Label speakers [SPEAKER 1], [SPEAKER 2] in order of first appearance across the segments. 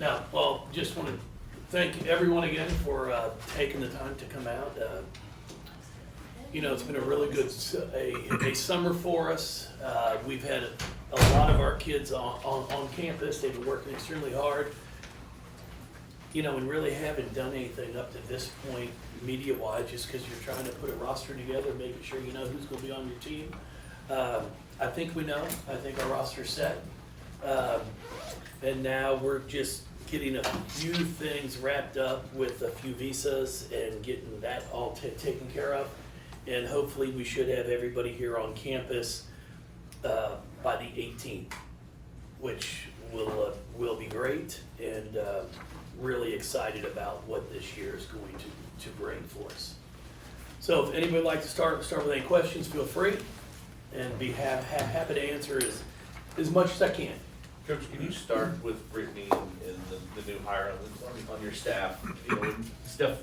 [SPEAKER 1] Now, well, just want to thank everyone again for taking the time to come out. It's been a really good a summer for us. We've had a lot of our kids on campus. They've been working extremely hard. And really haven't done anything up to this point media-wise, just because you're trying to put a roster together, making sure you know who's going to be on your team. I think we know. I think our roster's set. And now we're just getting a few things wrapped up with a few visas and getting that all taken care of. And hopefully we should have everybody here on campus by the 18th, which will be great, and really excited about what this year is going to bring for us. So if anybody would like to start with any questions, feel free, and be happy to answer as much as I can.
[SPEAKER 2] Coach, can you start with Brittany and the new hire on your staff? You and Steph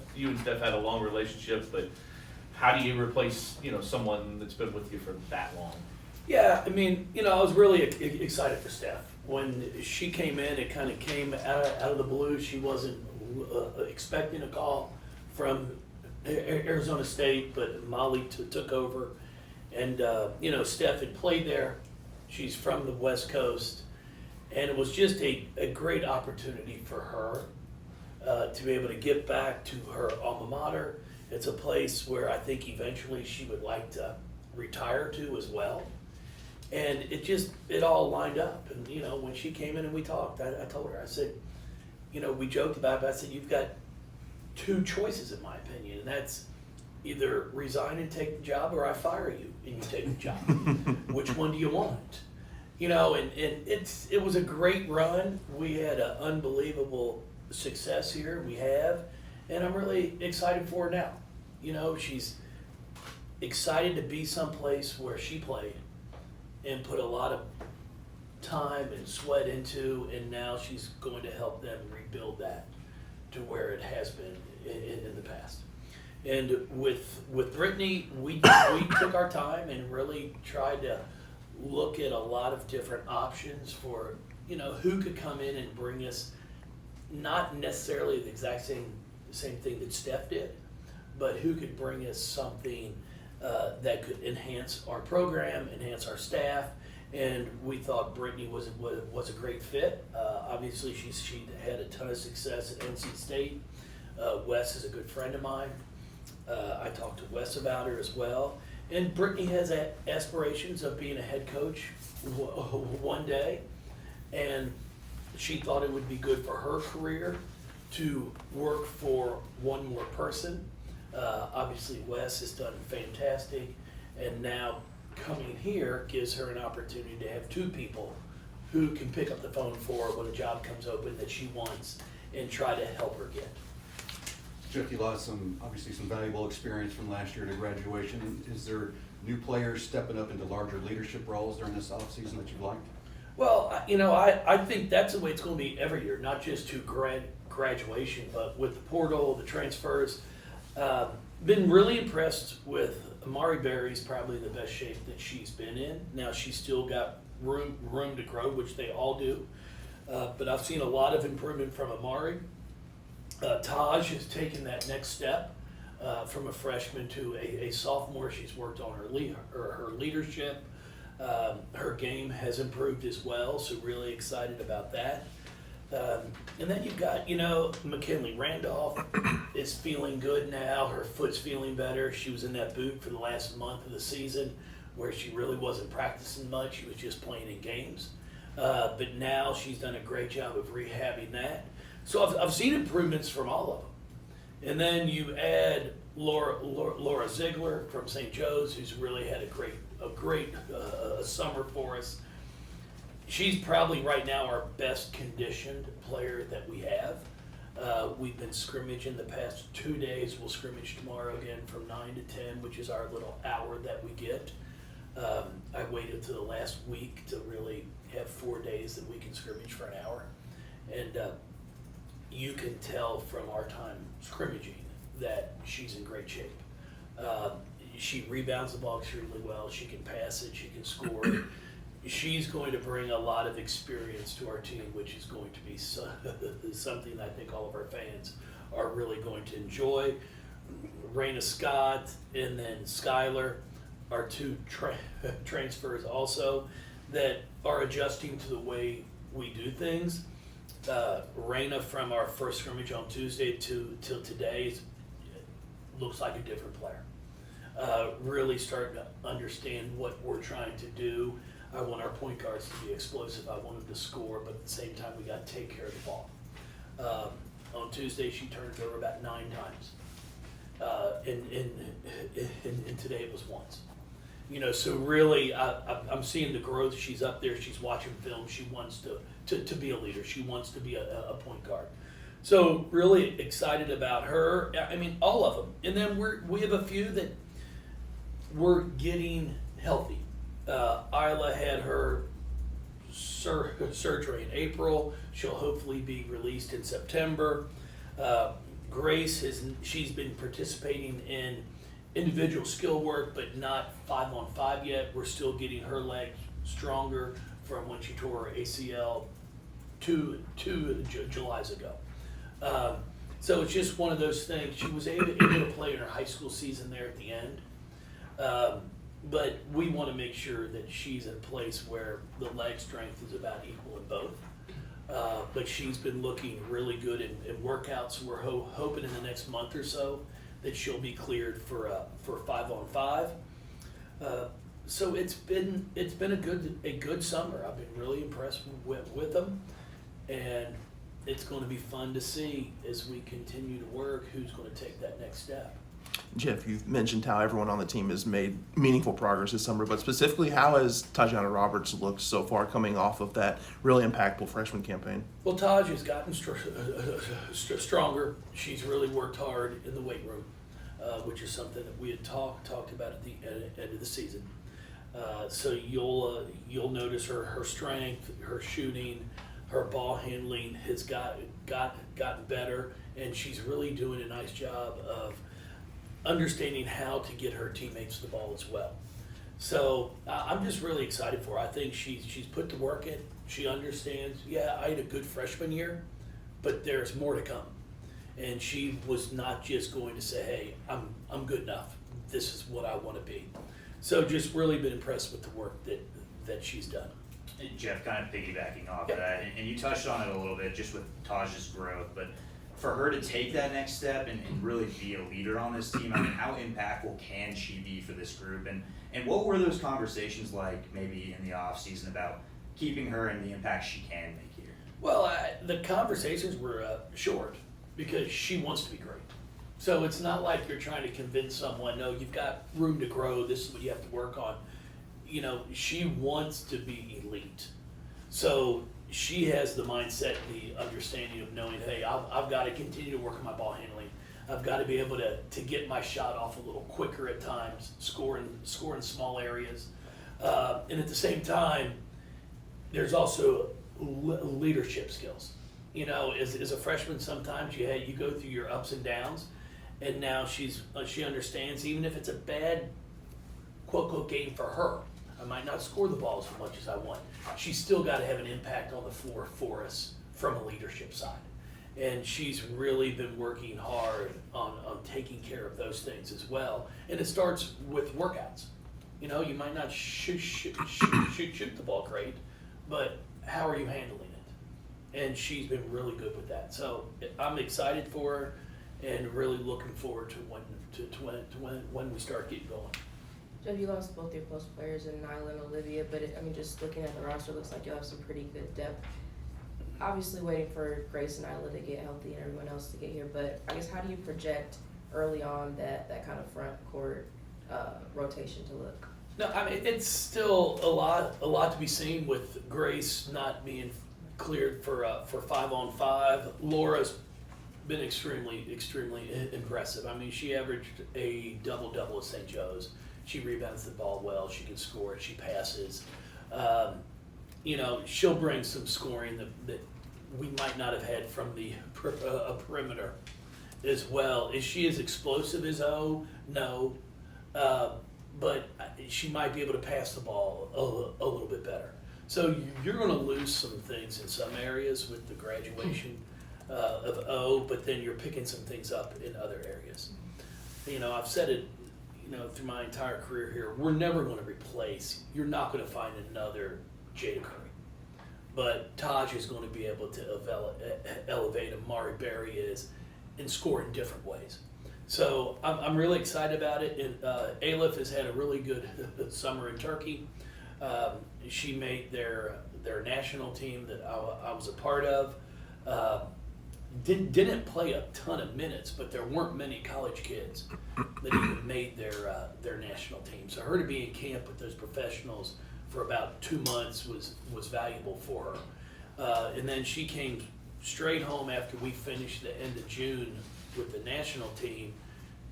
[SPEAKER 2] had a long relationship, but how do you replace, someone that's been with you for that long?
[SPEAKER 1] Yeah, I was really excited for Steph. When she came in, it kind of came out of the blue. She wasn't expecting a call from Arizona State, but Molly took over. And, Steph had played there. She's from the West Coast. And it was just a great opportunity for her to be able to get back to her alma mater. It's a place where I think eventually she would like to retire to as well. And it all lined up. And, when she came in and we talked, I told her, I said, we joked about it, but I said, you've got two choices in my opinion, and that's either resign and take the job, or I fire you and you take the job. Which one do you want? And it was a great run. We had an unbelievable success here. We have, and I'm really excited for her now. She's excited to be someplace where she played and put a lot of time and sweat into, and now she's going to help them rebuild that to where it has been in the past. And with Brittany, we took our time and really tried to look at a lot of different options for, who could come in and bring us not necessarily the exact same thing that Steph did, but who could bring us something that could enhance our program, enhance our staff, and we thought Brittany was a great fit. Obviously, she had a ton of success at NC State. Wes is a good friend of mine. I talked to Wes about her as well. And Brittany has aspirations of being a head coach one day, and she thought it would be good for her career to work for one more person. Obviously, Wes has done fantastic, and now coming here gives her an opportunity to have two people who can pick up the phone for her when a job comes open that she wants and try to help her get.
[SPEAKER 3] Jeff, you lost some valuable experience from last year to graduation. Is there new players stepping up into larger leadership roles during this offseason that you've liked?
[SPEAKER 1] Well, I think that's the way it's going to be every year, not just to graduation, but with the portal, the transfers. Been really impressed with Amari Berry's probably the best shape that she's been in. Now she's still got room to grow, which they all do. But I've seen a lot of improvement from Amari. Taj has taken that next step from a freshman to a sophomore. She's worked on her leadership. Her game has improved as well, so really excited about that. And then you've got, McKinley Randolph is feeling good now. Her foot's feeling better. She was in that boot for the last month of the season where she really wasn't practicing much. She was just playing in games. But now she's done a great job of rehabbing that. So I've seen improvements from all of them. And then you add Laura Ziegler from St. Joe's, who's really had a great summer for us. She's probably right now our best conditioned player that we have. We've been scrimmaging the past 2 days. We'll scrimmage tomorrow again from 9 to 10, which is our little hour that we get. I waited till the last week to really have 4 days that we can scrimmage for an hour. And you can tell from our time scrimmaging that she's in great shape. She rebounds the ball extremely well. She can pass it. She can score. she's going to bring a lot of experience to our team, which is going to be something I think all of our fans are really going to enjoy. Raina Scott and then Skylar are two transfers also that are adjusting to the way we do things. Raina, from our first scrimmage on Tuesday till today, looks like a different player. Really starting to understand what we're trying to do. I want our point guards to be explosive. I want them to score, but at the same time, we got to take care of the ball. On Tuesday, she turned it over about 9 times. And today it was once. You know, so really, I'm seeing the growth. She's up there. She's watching film. She wants to be a leader. She wants to be a point guard. So really excited about her. I mean, all of them. And then we have a few that we're getting healthy. Isla had her surgery in April. She'll hopefully be released in September. Grace she's been participating in individual skill work, but not 5-on-5 yet. We're still getting her legs stronger from when she tore her ACL two Julys ago. So it's just one of those things. She was able to play in her high school season there at the end. But we want to make sure that she's in a place where the leg strength is about equal in both. But she's been looking really good in workouts. We're hoping in the next month or so that she'll be cleared for 5-on-5. So it's been a good summer. I've been really impressed with them, and it's going to be fun to see as we continue to work who's going to take that next step.
[SPEAKER 4] Jeff, you've mentioned how everyone on the team has made meaningful progress this summer, but specifically, how has Tajanna Roberts looked so far coming off of that really impactful freshman campaign?
[SPEAKER 1] Well, Taj has gotten stronger. She's really worked hard in the weight room, which is something that we had talked about at the end of the season. So you'll notice her strength, her shooting, her ball handling has gotten better, and she's really doing a nice job of understanding how to get her teammates the ball as well. So I'm just really excited for her. I think she's put the work in. She understands, yeah, I had a good freshman year, but there's more to come. And she was not just going to say, hey, I'm good enough. This is what I want to be. So just really been impressed with the work that she's done.
[SPEAKER 5] And Jeff, kind of piggybacking off of that, and you touched on it a little bit just with Taj's growth, but for her to take that next step and really be a leader on this team, I mean, how impactful can she be for this group? And what were those conversations like maybe in the offseason about keeping her and the impact she can make here?
[SPEAKER 1] Well, the conversations were short because she wants to be great. So it's not like you're trying to convince someone, no, you've got room to grow, this is what you have to work on. You know, she wants to be elite. So she has the mindset, the understanding of knowing, hey, I've got to continue to work on my ball handling. I've got to be able to get my shot off a little quicker at times, score in small areas. And at the same time, there's also leadership skills. You know, as a freshman, sometimes you go through your ups and downs, and now she understands, even if it's a bad quote game for her, I might not score the ball as much as I want. She's still got to have an impact on the floor for us from a leadership side. And she's really been working hard on taking care of those things as well. And it starts with workouts. You know, you might not shoot the ball great, but how are you handling it? And she's been really good with that. So I'm excited for her and really looking forward to when we start getting going.
[SPEAKER 6] Jeff, you lost both your post players in Nyla and Olivia, but just looking at the roster, it looks like you'll have some pretty good depth. Obviously waiting for Grace and Nyla to get healthy and everyone else to get here, but I guess how do you project early on that kind of front court rotation to look?
[SPEAKER 1] No, I mean, it's still a lot to be seen with Grace not being cleared for 5-on-5. Laura's been extremely impressive. I mean, she averaged a double-double at St. Joe's. She rebounds the ball well. She can score it. She passes. You know, she'll bring some scoring that we might not have had from the perimeter as well. Is she as explosive as O? No. But she might be able to pass the ball a little bit better. So you're going to lose some things in some areas with the graduation of O, but then you're picking some things up in other areas. You know, I've said it, you know, through my entire career here, we're never going to replace, you're not going to find another Jada Curry. But Taj is going to be able to elevate Amari Berry is and score in different ways. So I'm really excited about it. And Aleph has had a really good summer in Turkey. She made their national team that I was a part of. Didn't play a ton of minutes, but there weren't many college kids that even made their national team. So her to be in camp with those professionals for about 2 months was valuable for her. And then she came straight home after we finished the end of June with the national team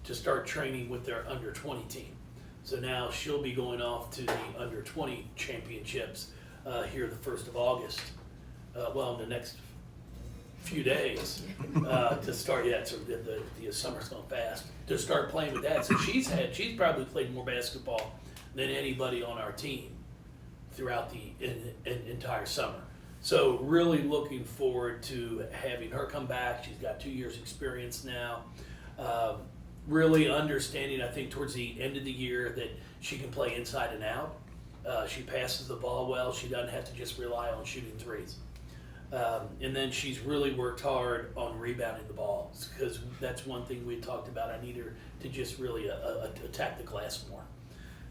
[SPEAKER 1] to start training with their under 20 team. So now she'll be going off to the under 20 championships here the 1st of August. Well, in the next few days to start. Yeah, so the summer's gone fast to start playing with that. So she's probably played more basketball than anybody on our team throughout the entire summer. So really looking forward to having her come back. She's got 2 years experience now. Really understanding, I think, towards the end of the year that she can play inside and out. She passes the ball well. She doesn't have to just rely on shooting threes. And then she's really worked hard on rebounding the balls, because that's one thing we talked about. I need her to just really attack the glass more.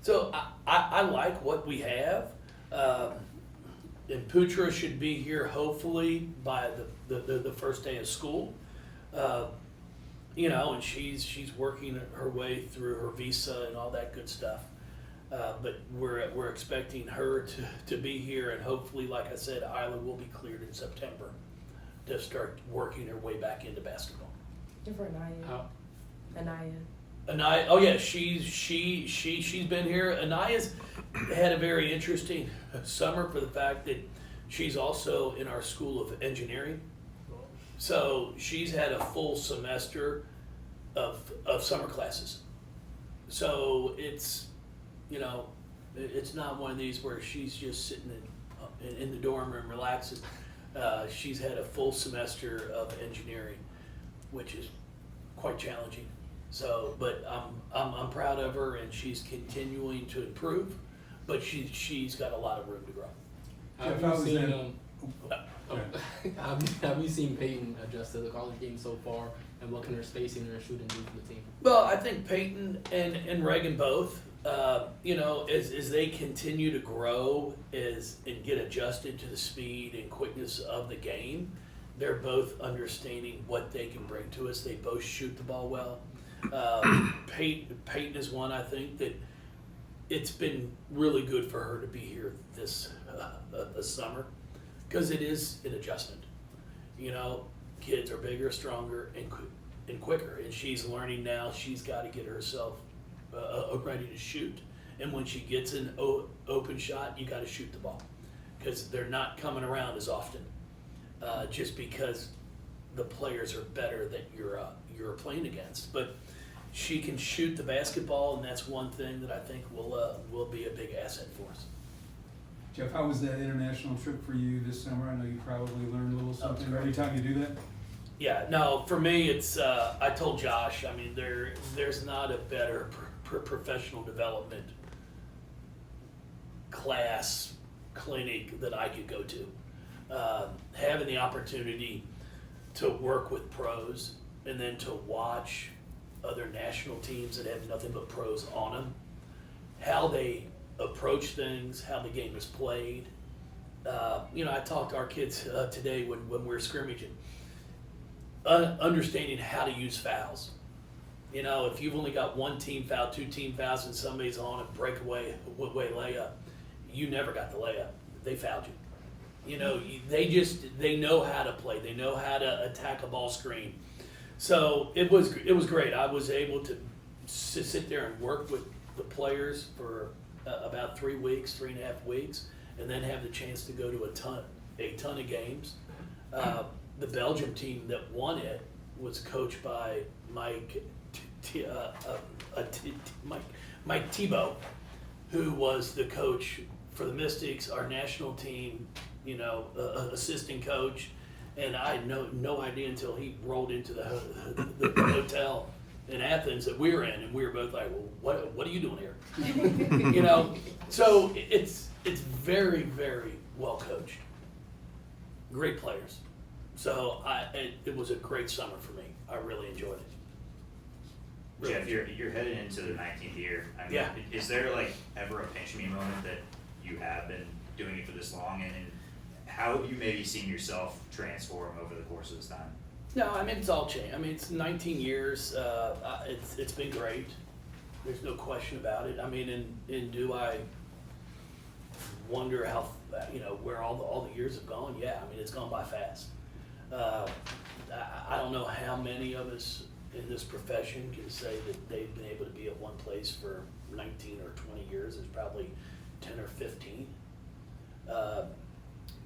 [SPEAKER 1] So I like what we have. And Putra should be here hopefully by the first day of school. You know, and she's working her way through her visa and all that good stuff. But we're expecting her to be here, and hopefully, like I said, Isla will be cleared in September to start working her way back into basketball.
[SPEAKER 6] And for Annayia. Annayia.
[SPEAKER 1] Annayia, oh yeah, she's been here. Anaya's had a very interesting summer for the fact that she's also in our School of Engineering. So she's had a full semester of summer classes. So it's, you know, it's not one of these where she's just sitting in the dorm room relaxing. She's had a full semester of engineering, which is quite challenging. So, but I'm proud of her, and she's continuing to improve. But she's got a lot of room to grow.
[SPEAKER 7] Have you seen Payton adjust to the college game so far, and what can her spacing and her shooting do for the team?
[SPEAKER 1] Well, I think Payton and Reagan both, you know, as they continue to grow and get adjusted to the speed and quickness of the game, they're both understanding what they can bring to us. They both shoot the ball well. Payton is one, I think, that it's been really good for her to be here this summer, because it is an adjustment. You know, kids are bigger, stronger, and quicker, and she's learning now. She's got to get herself ready to shoot, and when she gets an open shot, you got to shoot the ball, because they're not coming around as often, just because the players are better that you're playing against. But she can shoot the basketball, and that's one thing that I think will be a big asset for us.
[SPEAKER 8] Jeff, how was that international trip for you this summer? I know you probably learned a little something
[SPEAKER 1] great.
[SPEAKER 8] every time you do that.
[SPEAKER 1] Yeah, no, for me, it's, I told Josh, I mean, there's not a better professional development class, clinic that I could go to. Having the opportunity to work with pros, and then to watch other national teams that have nothing but pros on them, how they approach things, how the game is played. You know, I talked to our kids today when we were scrimmaging, understanding how to use fouls. You know, if you've only got one team foul, 2 team fouls, and somebody's on a breakaway layup, you never got the layup. They fouled you. You know, they know how to play. They know how to attack a ball screen. So it was great. I was able to sit there and work with the players for about 3.5 weeks, and then have the chance to go to a ton of games. The Belgium team that won it was coached by Mike Thibault, who was the coach for the Mystics, our national team, you know, assistant coach, and I had no idea until he rolled into the hotel in Athens that we were in, and we were both like, well, what are you doing here? You know, so it's very, very well coached. Great players. So it was a great summer for me. I really enjoyed it. Really
[SPEAKER 5] Jeff, you're headed into the 19th year. I mean,
[SPEAKER 1] Yeah.
[SPEAKER 5] Is there like ever a pinch me moment that you have been doing it for this long, and how have you maybe seen yourself transform over the course of this time?
[SPEAKER 1] No, I mean, it's all changed. I mean, it's 19 years. It's been great. There's no question about it. I mean, and do I wonder how, you know, where all the years have gone? Yeah, I mean, it's gone by fast. I don't know how many of us in this profession can say that they've been able to be at one place for 19 or 20 years. There's probably 10 or 15.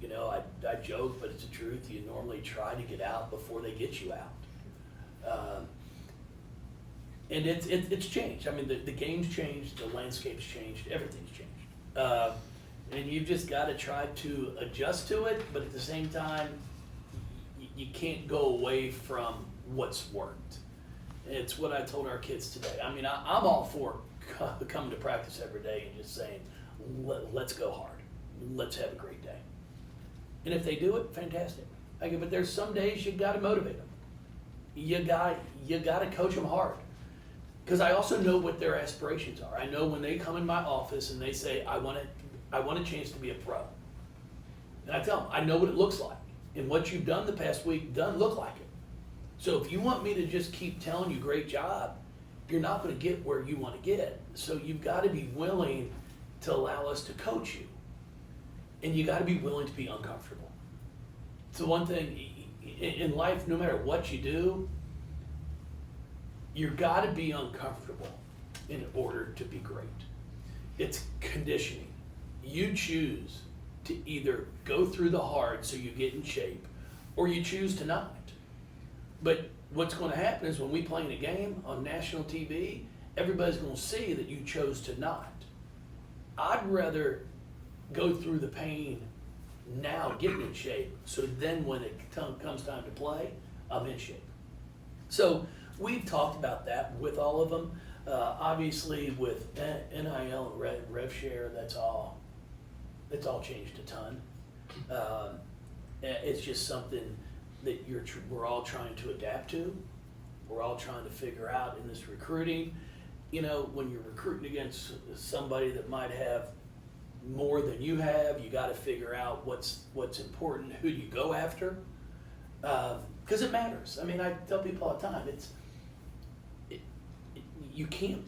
[SPEAKER 1] You know, I joke, but it's the truth. You normally try to get out before they get you out. And it's changed. I mean, the game's changed, the landscape's changed, everything's changed. And you've just got to try to adjust to it, but at the same time, you can't go away from what's worked. It's what I told our kids today. I mean, I'm all for coming to practice every day and just saying, let's go hard. Let's have a great day. And if they do it, fantastic. But there's some days you got to motivate them. You got to coach them hard. Because I also know what their aspirations are. I know when they come in my office and they say, I want a chance to be a pro. And I tell them, I know what it looks like. And what you've done the past week doesn't look like it. So if you want me to just keep telling you great job, you're not going to get where you want to get. So you've got to be willing to allow us to coach you. And you got to be willing to be uncomfortable. So one thing in life, no matter what you do, you've got to be uncomfortable in order to be great. It's conditioning. You choose to either go through the hard so you get in shape, or you choose to not. But what's going to happen is when we play in a game on national TV, everybody's going to see that you chose to not. I'd rather go through the pain now, getting in shape, so then when it comes time to play, I'm in shape. So we've talked about that with all of them. Obviously with NIL and rev share, that's all changed a ton. It's just something that we're all trying to adapt to. We're all trying to figure out in this recruiting. You know, when you're recruiting against somebody that might have more than you have, you got to figure out what's important, who do you go after, because it matters. I mean, I tell people all the time, you can't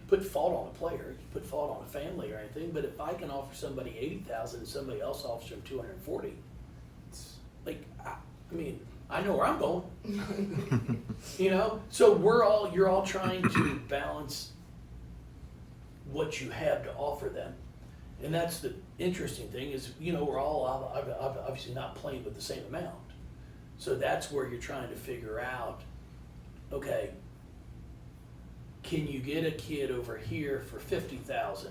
[SPEAKER 1] put fault on a player, you put fault on a family or anything, but if I can offer somebody 80,000 and somebody else offers them 240, it's like, I mean, I know where I'm going. You know, so you're all trying to balance what you have to offer them. And that's the interesting thing is, you know, we're all obviously not playing with the same amount. So that's where you're trying to figure out, okay, can you get a kid over here for 50,000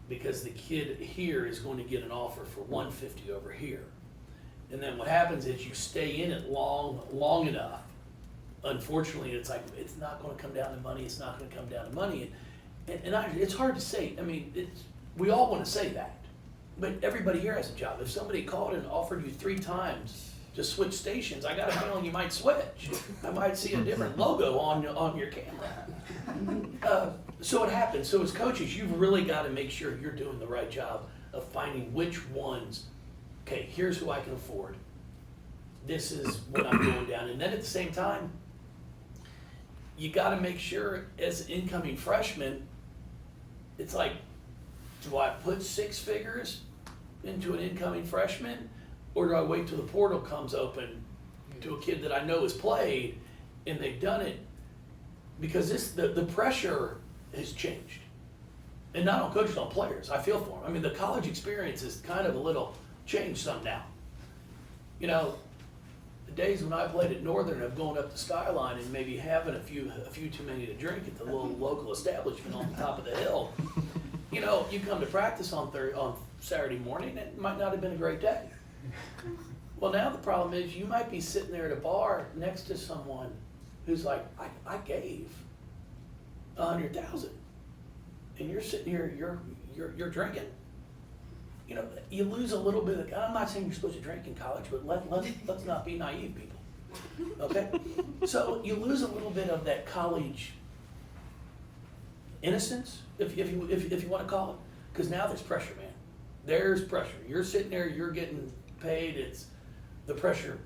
[SPEAKER 1] because the kid here is going to get an offer for 150 over here. And then what happens is you stay in it long enough. Unfortunately, it's like, it's not going to come down to money. It's not going to come down to money. And it's hard to say. I mean, we all want to say that, but everybody here has a job. If somebody called and offered you 3 times to switch stations, I got a feeling you might switch. I might see a different logo on your camera. So it happens. So as coaches, you've really got to make sure you're doing the right job of finding which ones, okay, here's who I can afford. This is what I'm going down. And then at the same time, you got to make sure as an incoming freshman, it's like, do I put 6 figures into an incoming freshman, or do I wait till the portal comes open to a kid that I know has played and they've done it? Because the pressure has changed. And not on coaches, on players. I feel for them. I mean, the college experience is kind of a little changed some now. You know, the days when I played at Northern of going up the Skyline and maybe having a few too many to drink at the little local establishment on the top of the hill, you know, you come to practice on Saturday morning, it might not have been a great day. Well, now the problem is you might be sitting there at a bar next to someone who's like, I gave $100,000, and you're sitting here, you're drinking. You know, you lose a little bit of, I'm not saying you're supposed to drink in college, but let's not be naive, people. Okay? So you lose a little bit of that college innocence, if you want to call it, because now there's pressure, man. There's pressure. You're sitting there, you're getting paid. The pressure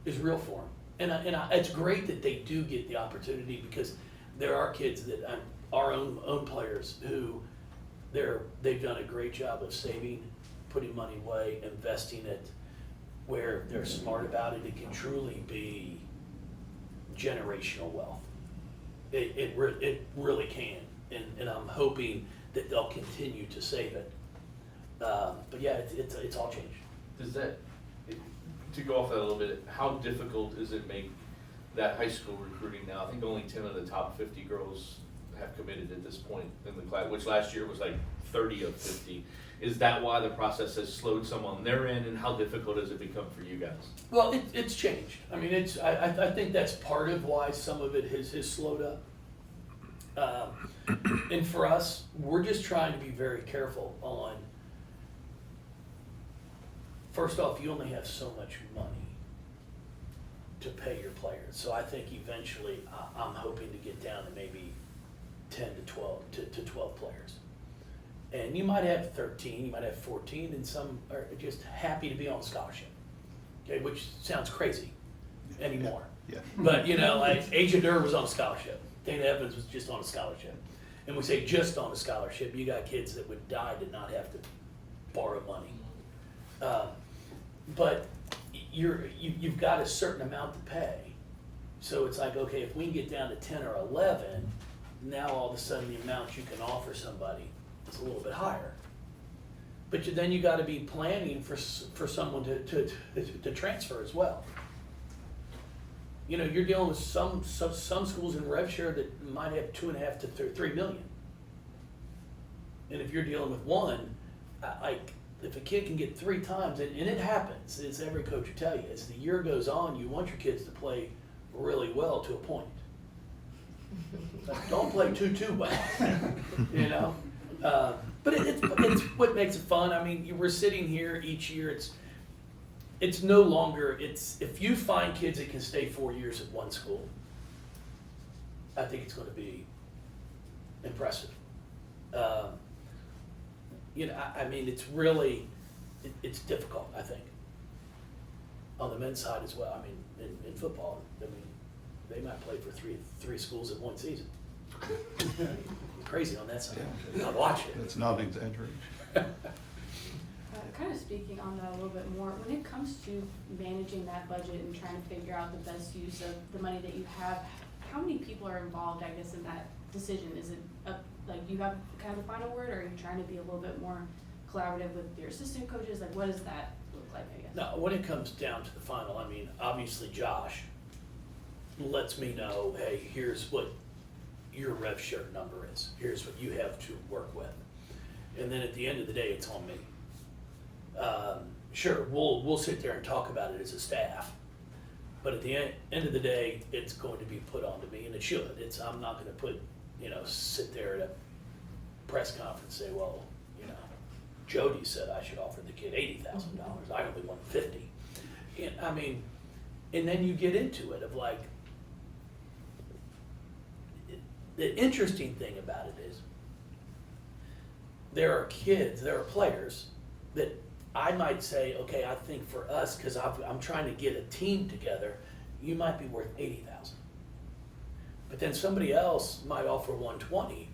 [SPEAKER 1] is real for them, and it's great that they do get the opportunity, because there are kids that our own players who they've done a great job of saving, putting money away, investing it where they're smart about it. It can truly be generational wealth. It really can, and I'm hoping that they'll continue to save it. But yeah, it's all changed.
[SPEAKER 2] Does that, to go off that a little bit, how difficult is it make that high school recruiting now? I think only 10 of the top 50 girls have committed at this point in the class, which last year was like 30 of 50. Is that why the process has slowed some on their end, and how difficult has it become for you guys?
[SPEAKER 1] Well, it's changed. I mean, I think that's part of why some of it has slowed up. And for us, we're just trying to be very careful on, first off, you only have so much money to pay your players. So I think eventually I'm hoping to get down to maybe 10 to 12 players. And you might have 13, you might have 14, and some are just happy to be on scholarship, okay, which sounds crazy anymore.
[SPEAKER 3] Yeah.
[SPEAKER 1] But, you know, like Asia Durr was on a scholarship. Dana Evans was just on a scholarship. And we say just on a scholarship, you got kids that would die to not have to borrow money. But you've got a certain amount to pay. So it's like, okay, if we can get down to 10 or 11, now all of a sudden the amount you can offer somebody is a little bit higher. But then you got to be planning for someone to transfer as well. You know, you're dealing with some schools in rev share that might have 2.5 to 3 million. And if you're dealing with one, like if a kid can get 3 times, and it happens, as every coach will tell you, as the year goes on, you want your kids to play really well to a point. Like, don't play too well, you know? But it's what makes it fun. I mean, we're sitting here each year, it's no longer, if you find kids that can stay 4 years at one school, I think it's going to be impressive. You know, I mean, it's really, it's difficult, I think, on the men's side as well. I mean, in football, I mean, they might play for three schools in one season. Crazy on that side. I'll watch it.
[SPEAKER 3] That's not an exaggeration.
[SPEAKER 9] Kind of speaking on that a little bit more, when it comes to managing that budget and trying to figure out the best use of the money that you have, how many people are involved, I guess, in that decision? Is it like you have kind of the final word, or are you trying to be a little bit more collaborative with your assistant coaches? Like, what does that look like, I guess?
[SPEAKER 1] No, when it comes down to the final, I mean, obviously Josh lets me know, hey, here's what your rev share number is. Here's what you have to work with. And then at the end of the day, it's on me. Sure, we'll sit there and talk about it as a staff, but at the end of the day, it's going to be put onto me, and it should. I'm not going to sit there at a press conference and say, well, you know, Jody said I should offer the kid $80,000. I only want $50,000. And I mean, and then you get into it of like, the interesting thing about it is there are players that I might say, okay, I think for us, because I'm trying to get a team together, you might be worth $80,000. But then somebody else might offer $120,000,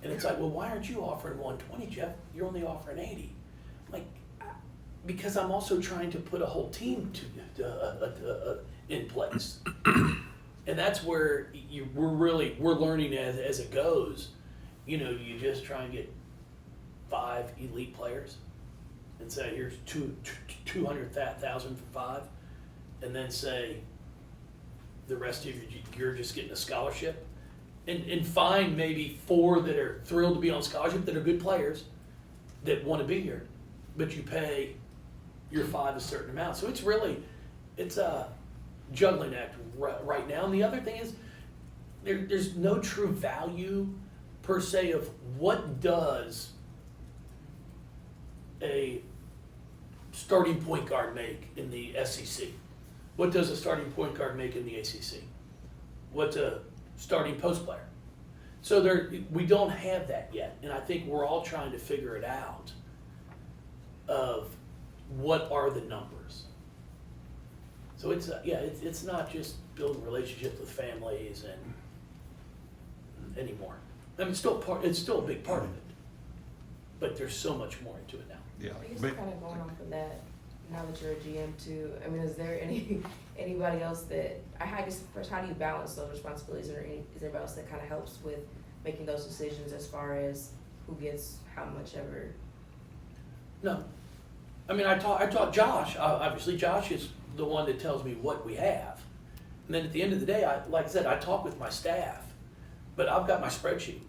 [SPEAKER 1] and it's like, well, why aren't you offering $120,000, Jeff? You're only offering $80,000. Like, because I'm also trying to put a whole team in place. And that's where we're learning as it goes. You know, you just try and get 5 elite players and say, here's $200,000 for 5, and then say the rest of you're just getting a scholarship. and find maybe 4 that are thrilled to be on scholarship, that are good players, that want to be here, but you pay your 5 a certain amount. So it's a juggling act right now. And the other thing is, there's no true value per se of what does a starting point guard make in the SEC? What does a starting point guard make in the ACC? What's a starting post player? So we don't have that yet, and I think we're all trying to figure it out of what are the numbers. So it's not just building relationships with families and anymore. I mean, it's still a big part of it, but there's so much more into it now.
[SPEAKER 3] Yeah.
[SPEAKER 6] I guess kind of going off of that, now that you're a GM too, I mean, is there anybody else that, I guess first, how do you balance those responsibilities? Is there anybody else that kind of helps with making those decisions as far as who gets how much ever?
[SPEAKER 1] No. I mean, I taught Josh. Obviously, Josh is the one that tells me what we have. And then at the end of the day, like I said, I talk with my staff, but I've got my spreadsheet.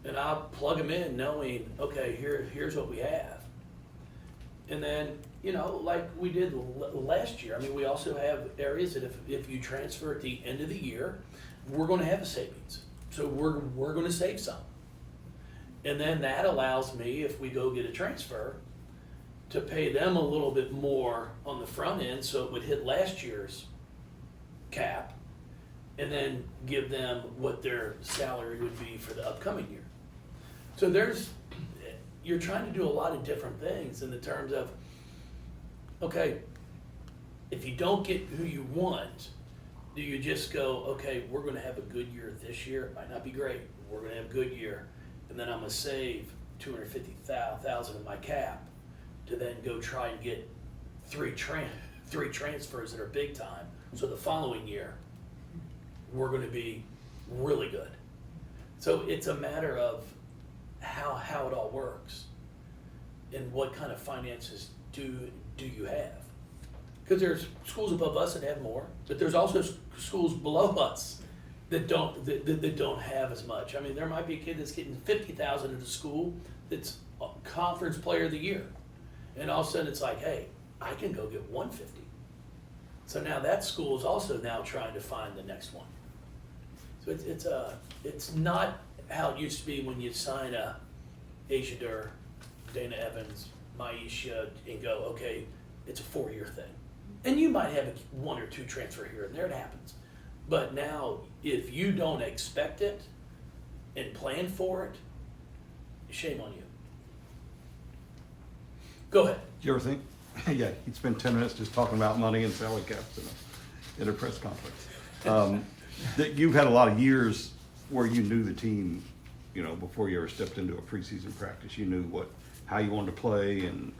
[SPEAKER 1] And I'll plug them in knowing, okay, here's what we have. And then, like we did last year, I mean, we also have areas that if you transfer at the end of the year, we're going to have a savings. So we're going to save some. And then that allows me, if we go get a transfer, to pay them a little bit more on the front end, so it would hit last year's cap, and then give them what their salary would be for the upcoming year. So you're trying to do a lot of different things in the terms of, okay, if you don't get who you want, do you just go, okay, we're going to have a good year this year? It might not be great, but we're going to have a good year, and then I'm going to save $250,000 of my cap to then go try and get three transfers that are big time. So the following year, we're going to be really good. So it's a matter of how it all works and what kind of finances do you have. Because there's schools above us that have more, but there's also schools below us that don't have as much. I mean, there might be a kid that's getting $50,000 at a school that's a conference player of the year. And all of a sudden it's like, hey, I can go get $150. So now that school is also now trying to find the next one. So it's not how it used to be when you sign a Asia Dur, Dana Evans, Maisha, and go, okay, it's a 4-year thing. And you might have 1 or 2 transfer here and there, it happens. But now, if you don't expect it and plan for it, shame on you. Go ahead.
[SPEAKER 3] Do you ever think, yeah, he'd spend 10 minutes just talking about money and salary caps in a press conference. That you've had a lot of years where you knew the team, before you ever stepped into a preseason practice. You knew how you wanted to play and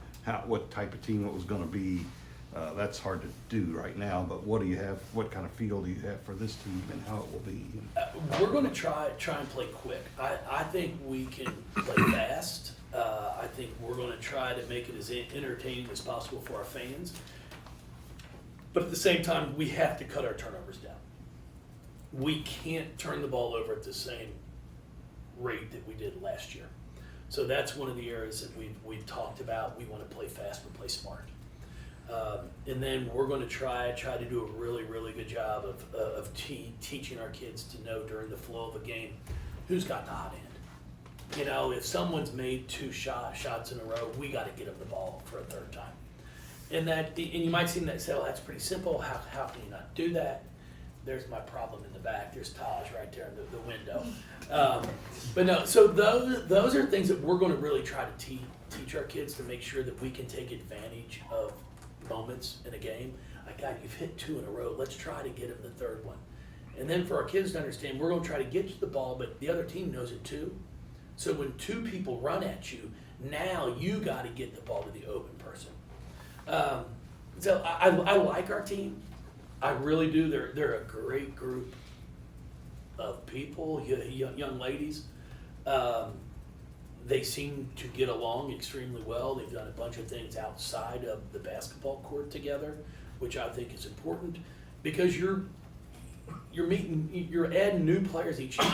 [SPEAKER 3] what type of team it was going to be. That's hard to do right now, but what do you have? What kind of feel do you have for this team and how it will be?
[SPEAKER 1] We're going to try and play quick. I think we can play fast. I think we're going to try to make it as entertaining as possible for our fans. But at the same time, we have to cut our turnovers down. We can't turn the ball over at the same rate that we did last year. So that's one of the areas that we've talked about. We want to play fast but play smart. And then we're going to try to do a really, really good job of teaching our kids to know during the flow of a game who's got the hot end. If someone's made 2 shots in a row, we got to get them the ball for a 3rd time. And you might see that and say, "Oh, that's pretty simple. How can you not do that?" There's my problem in the back. There's Taj right there in the window. But no, so those are things that we're going to really try to teach our kids to make sure that we can take advantage of moments in a game. Like, God, you've hit 2 in a row. Let's try to get them the 3rd one. And then for our kids to understand, we're going to try to get you the ball, but the other team knows it too. So when 2 people run at you, now you got to get the ball to the open person. So I like our team. I really do. They're a great group of people, young ladies. They seem to get along extremely well. They've done a bunch of things outside of the basketball court together, which I think is important because you're adding new players each year,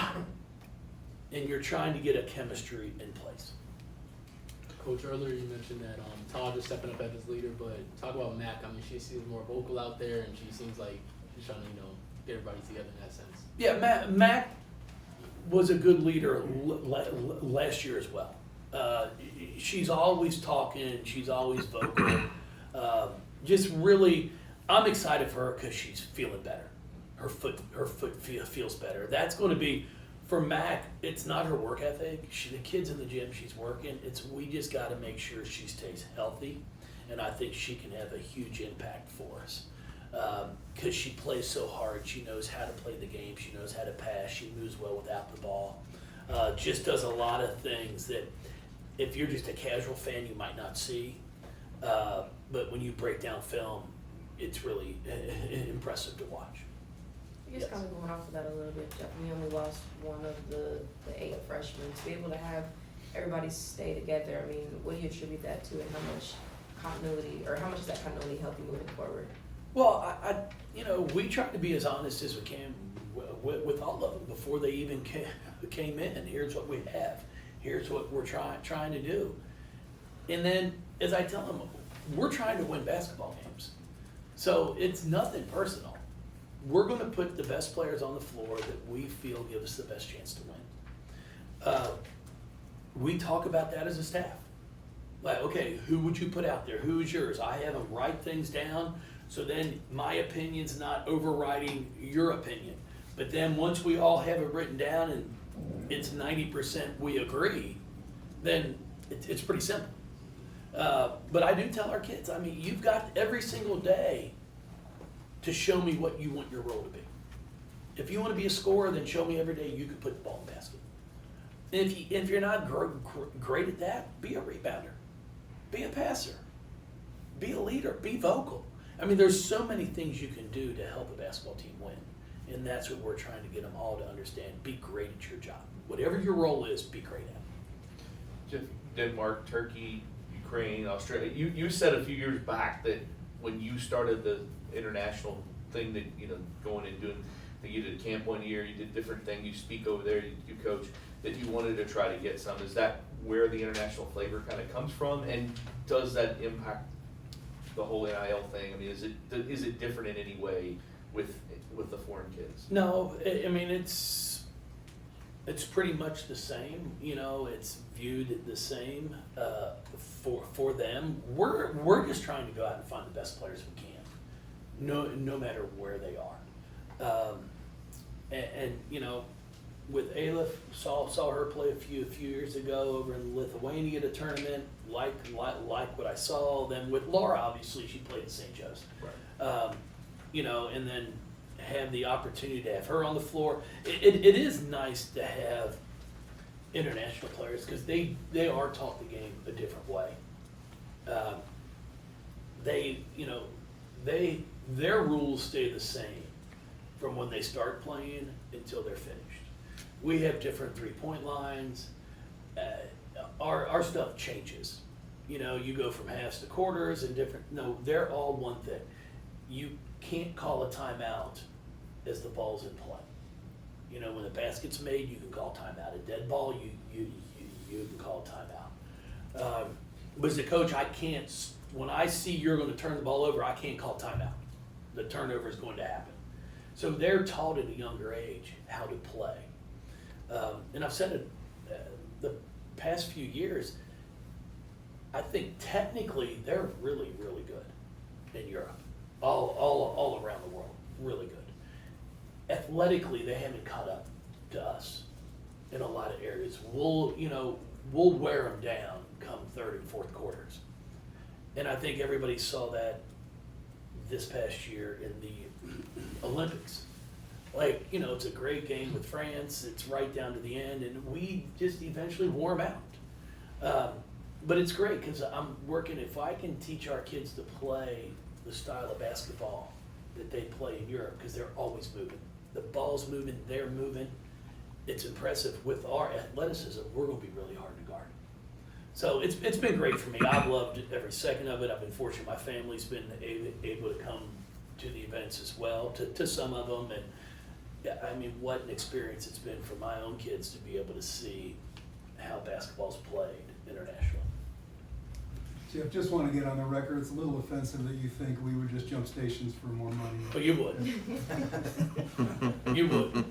[SPEAKER 1] and you're trying to get a chemistry in place.
[SPEAKER 7] Coach, earlier you mentioned that Taj is stepping up as his leader, but talk about Mac. I mean, she seems more vocal out there, and she seems like she's trying to, get everybody together in that sense.
[SPEAKER 1] Yeah, Mac was a good leader last year as well. She's always talking, she's always vocal. Just really, I'm excited for her because she's feeling better. Her foot feels better. That's going to be, for Mac, it's not her work ethic. The kid's in the gym, she's working. We just got to make sure she stays healthy, and I think she can have a huge impact for us. Because she plays so hard, she knows how to play the game, she knows how to pass, she moves well without the ball. Just does a lot of things that if you're just a casual fan, you might not see. But when you break down film, it's really impressive to watch.
[SPEAKER 6] I guess kind of going off of that a little bit, Jeff, we only lost one of the 8 freshmen. To be able to have everybody stay together, I mean, what do you attribute that to, and how much continuity, or how much is that continuity help you moving forward?
[SPEAKER 1] Well, we try to be as honest as we can with all of them before they even came in. Here's what we have. Here's what we're trying to do. And then, as I tell them, we're trying to win basketball games. So it's nothing personal. We're going to put the best players on the floor that we feel give us the best chance to win. We talk about that as a staff. Like, okay, who would you put out there? Who's yours? I have them write things down, so then my opinion's not overriding your opinion. But then once we all have it written down and it's 90% we agree, then it's pretty simple. But I do tell our kids, I mean, you've got every single day to show me what you want your role to be. If you want to be a scorer, then show me every day you can put the ball in the basket. And if you're not great at that, be a rebounder, be a passer, be a leader, be vocal. I mean, there's so many things you can do to help a basketball team win. And that's what we're trying to get them all to understand. Be great at your job. Whatever your role is, be great at it.
[SPEAKER 2] Jeff, Denmark, Turkey, Ukraine, Australia. You said a few years back that when you started the international thing that, going and doing, I think you did a camp one year, you did different things, you speak over there, you coach, that you wanted to try to get some. Is that where the international flavor kind of comes from? And does that impact the whole NIL thing? I mean, is it different in any way with the foreign kids?
[SPEAKER 1] No, I mean, it's pretty much the same. It's viewed the same for them. We're just trying to go out and find the best players we can, no matter where they are. With Aleph, saw her play a few years ago over in Lithuania at a tournament. Like what I saw. Then with Laura, obviously she played at St. Joe's.
[SPEAKER 2] Right.
[SPEAKER 1] And then have the opportunity to have her on the floor. It is nice to have international players because they are taught the game a different way. Their rules stay the same from when they start playing until they're finished. We have different 3-point lines. Our stuff changes. You go from halves to quarters and different. No, they're all one thing. You can't call a timeout as the ball's in play. When the basket's made, you can call timeout. A dead ball, you can call timeout. But as a coach, I can't. When I see you're going to turn the ball over, I can't call timeout. The turnover is going to happen. So they're taught at a younger age how to play. And I've said it the past few years. I think technically they're really, really good in Europe, all around the world, really good. Athletically, they haven't caught up to us in a lot of areas. We'll wear them down come third and fourth quarters. And I think everybody saw that this past year in the Olympics. It's a great game with France. It's right down to the end, and we just eventually wore them out. But it's great because I'm working. If I can teach our kids to play the style of basketball that they play in Europe, because they're always moving. The ball's moving, they're moving. It's impressive. With our athleticism, we're going to be really hard to guard. So it's been great for me. I've loved every second of it. I've been fortunate my family's been able to come to the events as well, to some of them. yeah, I mean, what an experience it's been for my own kids to be able to see how basketball's played internationally.
[SPEAKER 8] Jeff, just want to get on the record, it's a little offensive that you think we would just jump stations for more money.
[SPEAKER 1] But you would. You would.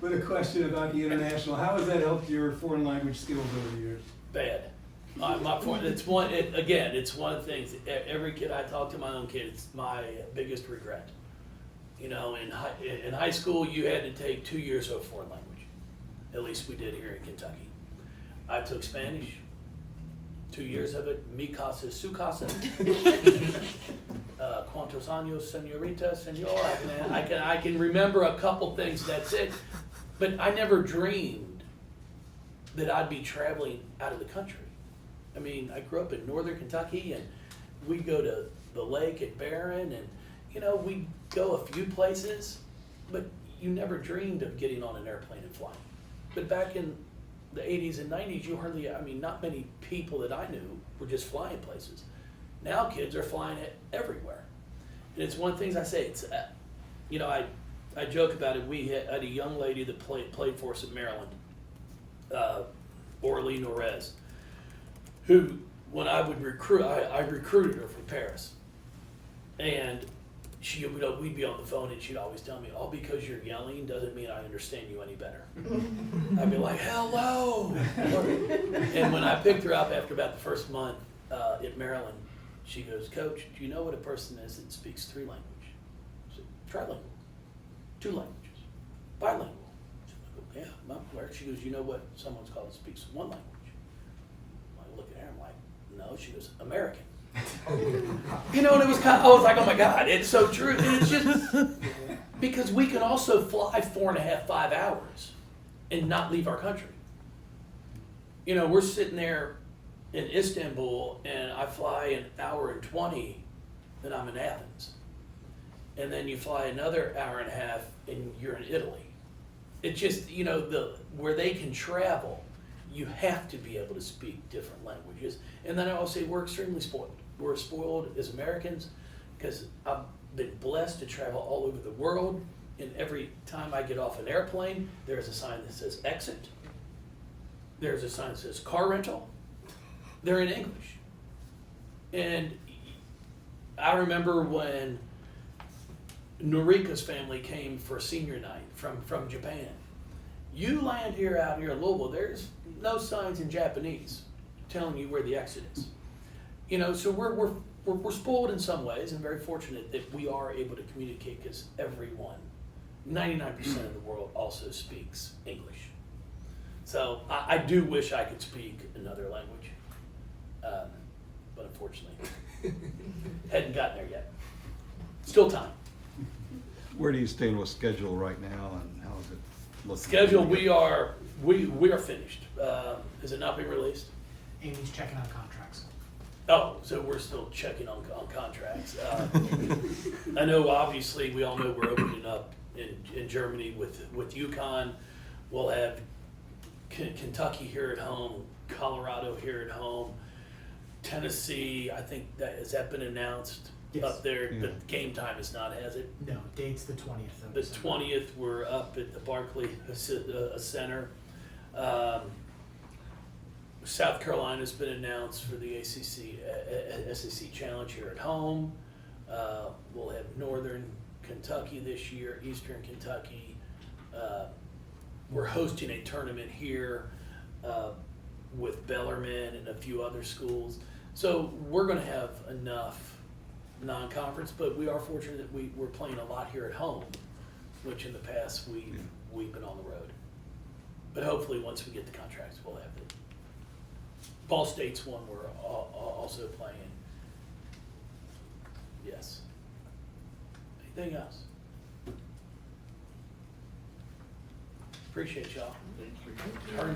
[SPEAKER 8] But a question about the international, how has that helped your foreign language skills over the years?
[SPEAKER 1] Bad. It's one of the things, every kid I talk to, my own kid, it's my biggest regret. You know, in high school, you had to take 2 years of foreign language. At least we did here in Kentucky. I took Spanish, 2 years of it, mi casa, su casa. Cuantos años, señorita, señor. I can remember a couple things, that's it. But I never dreamed that I'd be traveling out of the country. I mean, I grew up in northern Kentucky, and we'd go to the lake at Brehm, and, you know, we'd go a few places, but you never dreamed of getting on an airplane and flying. But back in the 80s and 90s, you hardly, I mean, not many people that I knew were just flying places. Now kids are flying it everywhere. And it's one of the things I say, it's, you know, I joke about it. We had a young lady that played for us in Maryland, Orly Norez, who, when I would recruit, I recruited her from Paris. And she, you know, we'd be on the phone and she'd always tell me, "Oh, because you're yelling doesn't mean I understand you any better." I'd be like, "Hello." And when I picked her up after about the first month at Maryland, she goes, "Coach, do you know what a person is that speaks 3 languages?" I said, "Trilingual, 2 languages, bilingual." She goes, "Yeah, I'm aware." She goes, "You know what someone's called that speaks 1 language?" I look at her, I'm like, "No." She goes, "American." You know, and it was kind of, I was like, oh my God, it's so true. And it's just because we can also fly 4.5, 5 hours and not leave our country. You know, we're sitting there in Istanbul and I fly an hour and 20 and I'm in Athens. And then you fly another hour and a half and you're in Italy. It just, you know, where they can travel, you have to be able to speak different languages. And then I always say we're extremely spoiled. We're spoiled as Americans because I've been blessed to travel all over the world. And every time I get off an airplane, there's a sign that says exit. There's a sign that says car rental. They're in English. And I remember when Norika's family came for senior night from Japan. You land out here in Louisville, there's no signs in Japanese telling you where the exit is. You know, so we're spoiled in some ways and very fortunate that we are able to communicate because everyone, 99% of the world also speaks English. So I do wish I could speak another language, but unfortunately, hadn't gotten there yet. Still time.
[SPEAKER 3] Where do you stand with schedule right now, and how is it looking?
[SPEAKER 1] Schedule, we are finished. Has it not been released?
[SPEAKER 10] Amy's checking on contracts.
[SPEAKER 1] Oh, so we're still checking on contracts. I know, obviously, we all know we're opening up in Germany with UConn. We'll have Kentucky here at home, Colorado here at home, Tennessee. I think has that been announced?
[SPEAKER 10] Yes.
[SPEAKER 1] Up there?
[SPEAKER 3] Yeah.
[SPEAKER 1] But game time is not, has it?
[SPEAKER 10] No, date's the 20th of
[SPEAKER 1] The
[SPEAKER 10] December.
[SPEAKER 1] 20th, we're up at the Barclays Center. South Carolina's been announced for the SEC Challenge here at home. We'll have Northern Kentucky this year, Eastern Kentucky. We're hosting a tournament here with Bellarmine and a few other schools. So we're going to have enough non-conference, but we are fortunate that we're playing a lot here at home, which in the past we've been on the road. But hopefully once we get the contracts, we'll have it. Ball State's one we're also playing. Yes. Anything else? Appreciate y'all.
[SPEAKER 2] Thank you.
[SPEAKER 1] Turn